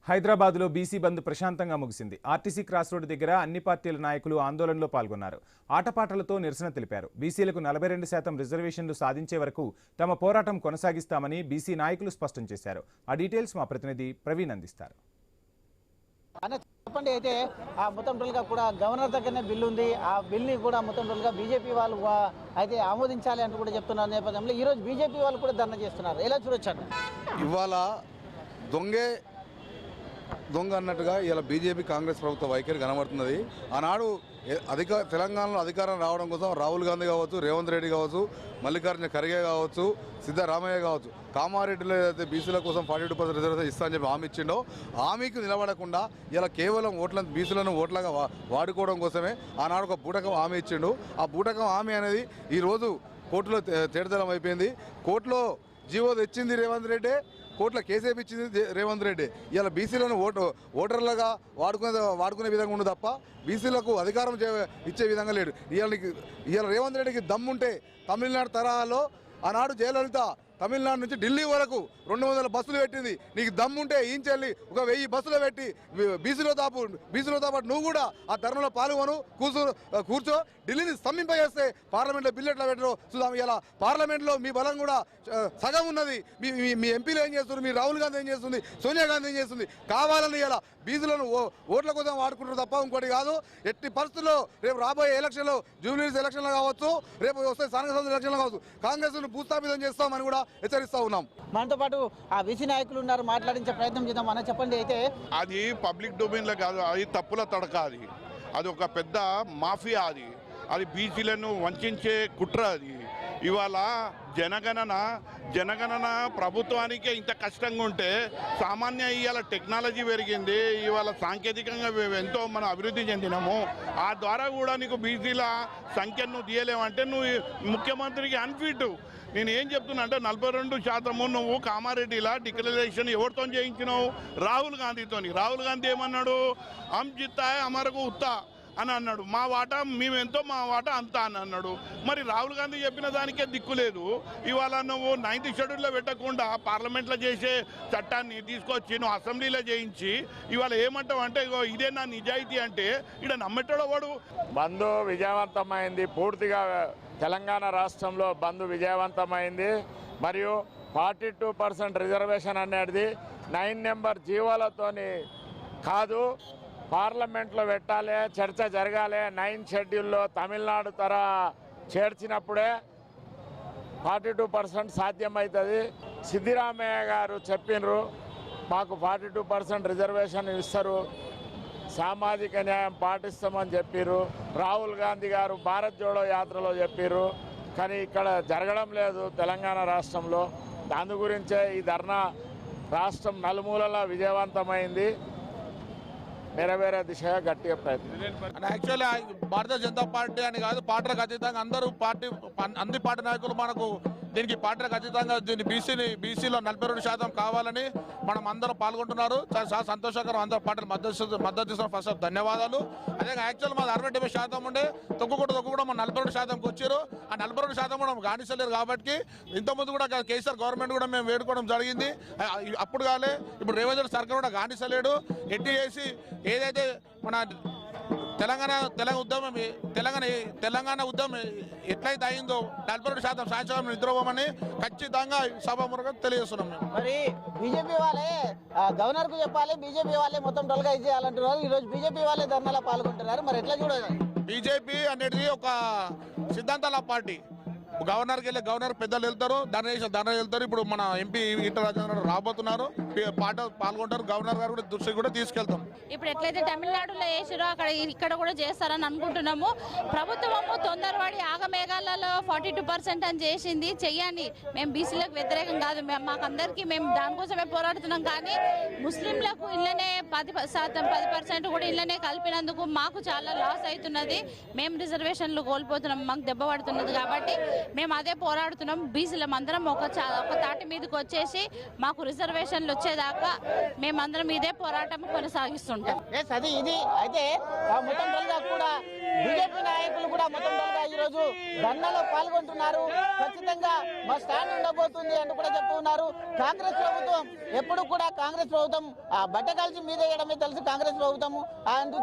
హైదరాబాద్లో బీసీ బంద్ ప్రశాంతంగా ముగిసింది. ఆర్టీసీ క్రాస్ రోడ్డు దగ్గర అన్ని పార్టీల నాయకులు ఆందోళనలో పాల్గొన్నారు. ఆటపాటలతో నిరసన తెలిపారు. బీసీలకు 42% రిజర్వేషన్లు సాధించే వరకు తమ పోరాటం కొనసాగిస్తామని బీసీ నాయకులు స్పష్టం చేశారు. ఆ డీటెయిల్స్ మా ప్రతినిధి ప్రవీణ్ అందిస్తారు. చెప్పండి. అయితే ఆ మొత్తం టోల్గా కూడా గవర్నర్ దగ్గరనే బిల్లు ఉంది. ఆ బిల్ని కూడా మొత్తం టోల్గా బీజేపీ వాళ్ళు అయితే ఆమోదించాలి అంటూ కూడా చెప్తున్నారు. నేపథ్యంలో ఈరోజు బీజేపీ వాళ్ళు కూడా ధర్నా చేస్తున్నారు. ఎలా చూడొచ్చు? ఇవాళ దొంగ అన్నట్టుగా ఇలా బీజేపీ కాంగ్రెస్ ప్రభుత్వ వైఖరి కనబడుతున్నది. ఆనాడు తెలంగాణలో అధికారం రావడం కోసం రాహుల్ గాంధీ కావచ్చు, రేవంత్ రెడ్డి కావచ్చు, మల్లికార్జున ఖర్గే కావచ్చు, సిద్ధరామయ్య కావచ్చు, కామారెడ్డిలో ఏదైతే బీసీల కోసం 42% రిజర్వేషన్ ఇస్తా అని చెప్పి హామీ ఇచ్చిండో హామీకి నిలబడకుండా ఇలా కేవలం బీసీలను ఓట్లుగా వాడుకోవడం కోసమే ఆనాడు ఒక బూటకం హామీ ఇచ్చిండు. ఆ బూటకం హామీ అనేది ఈరోజు కోర్టులో తేటతెల్లం అయిపోయింది. కోర్టులో జీవో తెచ్చింది రేవంత్ రెడ్డి, కోర్టులో కేసేపు ఇచ్చింది రేవంత్ రెడ్డి. ఇలా బీసీలను ఓటర్లుగా వాడుకునే విధంగా ఉండు తప్ప బీసీలకు అధికారం ఇచ్చే విధంగా లేడు. ఇవాళ రేవంత్ రెడ్డికి దమ్ముంటే తమిళనాడు తరహాలో ఆనాడు జయలలిత తమిళనాడు నుంచి ఢిల్లీ వరకు 200 బస్సులు పెట్టింది. నీకు దమ్ముంటే ఈంచెల్లి ఒక 1000 బస్సులు పెట్టి బీసీలో పాటు నువ్వు కూడా ఆ ధర్మంలో పాల్గొను, కూర్చో. ఢిల్లీని స్తంభింపజేస్తే పార్లమెంట్లో బిల్లు ఎట్లా పెట్టరు చూద్దాం. ఇలా పార్లమెంట్లో మీ బలం కూడా సగం ఉన్నది. మీ ఎంపీలు ఏం చేస్తున్నారు, మీ రాహుల్ గాంధీ ఏం చేస్తుంది, సోనియా గాంధీ ఏం చేస్తుంది? కావాలని ఇలా బీసీలను ఓట్ల కోసం వాడుకుంటారు తప్ప ఇంకోటి కాదు. ఎట్టి పరిస్థితుల్లో రేపు రాబోయే ఎలక్షన్లో, జూబ్లీహిల్స్ ఎలక్షన్లో కావచ్చు, రేపు వస్తే స్థానిక సంస్థల ఎలక్షన్లో కావచ్చు, కాంగ్రెస్ను భూస్థాపితం చేస్తామని కూడా హెచ్చరిస్తూ ఉన్నాం. మనతో పాటు ఆ బీసీ నాయకులు ఉన్నారు, మాట్లాడించే ప్రయత్నం చేద్దాం. అన్న చెప్పండి. అయితే అది పబ్లిక్ డొమైన్లో కాదు, అది తప్పుల తడక. అది ఒక పెద్ద మాఫియా. అది బీసీలను వంచే కుట్ర. అది ఇవాళ జనగణన ప్రభుత్వానికే ఇంత కష్టంగా ఉంటే సామాన్య ఇవాళ టెక్నాలజీ పెరిగింది. ఇవాళ సాంకేతికంగా ఎంతో మనం అభివృద్ధి చెందినాము. ఆ ద్వారా కూడా నీకు బీసీల సంఖ్యను తీయలేమంటే నువ్వు ముఖ్యమంత్రికి అన్ఫిట్. నేను ఏం చెప్తున్నా అంటే 42% నువ్వు కామారెడ్డిలా డిక్లరేషన్ ఎవరితో చేయించినావు? రాహుల్ గాంధీతోని. రాహుల్ గాంధీ ఏమన్నాడు? హమ్ జిత్తా హై హమారకు ఉత్తా అని అన్నాడు. మా వాటా మేమెంతో, మా వాటా అంతా అని అన్నాడు. మరి రాహుల్ గాంధీ చెప్పిన దానికే దిక్కులేదు. ఇవాళ నువ్వు 9th షెడ్యూల్లో పెట్టకుండా పార్లమెంట్లో చేసే చట్టాన్ని తీసుకొచ్చి నువ్వు అసెంబ్లీలో చేయించి ఇవాళ ఏమంటావు అంటే ఇదే నా నిజాయితీ అంటే ఇక్కడ నమ్మేటాడో వాడు. బంద్ విజయవంతమైంది. పూర్తిగా తెలంగాణ రాష్ట్రంలో బంద్ విజయవంతమైంది. మరియు 42% రిజర్వేషన్ అనేది 9 నెంబర్ జీవోలతోని కాదు, పార్లమెంట్లో పెట్టాలి, చర్చ జరగాలి. 9 షెడ్యూల్లో తమిళనాడు చేర్చినప్పుడే 42% సాధ్యమవుతుంది. సిద్ధరామయ్య గారు చెప్పినారు మాకు 42% రిజర్వేషన్ ఇస్తారు, సామాజిక న్యాయం పాటిస్తామని చెప్పారు. రాహుల్ గాంధీ గారు భారత్ జోడో యాత్రలో చెప్పారు. కానీ ఇక్కడ జరగడం లేదు తెలంగాణ రాష్ట్రంలో. దాని గురించే ఈ ధర్నా రాష్ట్రం నలుమూలలా విజయవంతమైంది. నెరవేరే దిశగా గట్టిగా ప్రయత్నం. యాక్చువల్లీ భారతీయ జనతా పార్టీ అని కాదు, పార్టీలకు అతీతంగా అన్ని పార్టీ నాయకులు మనకు దీనికి పార్టీలకు అతీతంగా బీసీలో 42% కావాలని మనం అందరం పాల్గొంటున్నారు. చాలా సంతోషకరం. అందరూ పార్టీలు మద్దతు ఇస్తున్న ఫస్ట్ ధన్యవాదాలు. అదే యాక్చువల్ మాది 60-70% ఉండే తొక్కుకుండా మన 42%కి వచ్చారు. ఆ 42% కూడా గానిసలేరు. కాబట్టి ఇంతకుముందు కూడా కేసీఆర్ గవర్నమెంట్ కూడా మేము వేడుకోవడం జరిగింది. అప్పుడు కాలే, ఇప్పుడు రేవంత్ రెడ్డి సర్కార్ కూడా గానిసలేడు. ఎట్టి చేసి ఏదైతే మన తెలంగాణ ఉద్యమం ఎట్లయితే అయిందో 42% సాధించాలని నిద్రపోమని ఖచ్చితంగా సభాముఖంగా తెలియజేస్తున్నాం. మరి బీజేపీ వాళ్ళే గవర్నర్ కు చెప్పాలి, బీజేపీ వాళ్ళే మొత్తం డల్గా ఇచ్చేయాలంటున్నారు. ఈ రోజు బీజేపీ వాళ్ళే ధర్నాలో పాల్గొంటున్నారు. మరి ఎట్లా చూడాలి? బీజేపీ అనేది ఒక సిద్ధాంతాల పార్టీ. గవర్నర్ పెద్దలు వెళ్తారు, ధర్నా వెళ్తారు. ఇప్పుడు మన ఎంపీ ఈటల రాజేంద్ర రాబోతున్నారు, పాల్గొంటారు. గవర్నర్ గారు కూడా దృష్టికి కూడా తీసుకెళ్తాం. ఇప్పుడు ఎట్లయితే తమిళనాడులో వేసారో ఇక్కడ కూడా చేస్తారని అనుకుంటున్నాము. ప్రభుత్వము తొందరపడి ఆగమేఘాలలో 42% అని చేసింది. చెయ్యండి. మేము బీసీలకు వ్యతిరేకం కాదు, మాకందరికీ మేము దానికోసమే పోరాడుతున్నాం. కానీ ముస్లింలకు ఇళ్ళనే 10% కూడా ఇళ్ళనే కలిపినందుకు మాకు చాలా లాస్ అవుతున్నది. మేము రిజర్వేషన్లు కోల్పోతున్నాం, మాకు దెబ్బ పడుతున్నది. కాబట్టి మేము అదే పోరాడుతున్నాం. బీసీలం అందరం ఒక తాటి మీదకి వచ్చేసి మాకు రిజర్వేషన్లు వచ్చేదాకా మేమందరం ఇదే పోరాటం కొనసాగిస్తుంటాం. అది ఇది అయితే మొత్తం కూడా బీజేపీ నాయకులు కూడా మొత్తం ఈరోజు ధర్నాలో పాల్గొంటున్నారు. ఖచ్చితంగా మా స్టాండ్ ఉండబోతుంది అని కూడా చెప్తూ ఉన్నారు. కాంగ్రెస్ ప్రభుత్వం ఎప్పుడు కూడా కాంగ్రెస్ ప్రభుత్వం బట్ట కాల్చి మీద వేయడమే తెలుసు. కాంగ్రెస్ ప్రభుత్వం అంటూ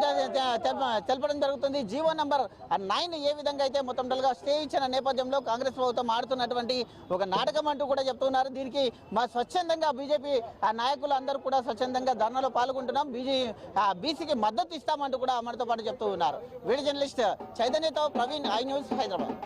తెలపడం జరుగుతుంది. జీవో నంబర్ 9 ఏ విధంగా అయితే మొత్తం స్టే ఇచ్చిన నేపథ్యంలో కాంగ్రెస్ ప్రభుత్వం ఆడుతున్నటువంటి ఒక నాటకం అంటూ కూడా చెప్తున్నారు. దీనికి మా స్వచ్ఛందంగా బీజేపీ నాయకులు అందరూ కూడా స్వచ్ఛందంగా ధర్నాలో పాల్గొంటున్నాం. బీసీకి మద్దతు ఇస్తామంటూ కూడా మనతో పాటు చెప్తూ ఉన్నారు. వీడియో జర్నలిస్ట్ చైతన్యతో ప్రవీణ్, ఐ న్యూస్, హైదరాబాద్.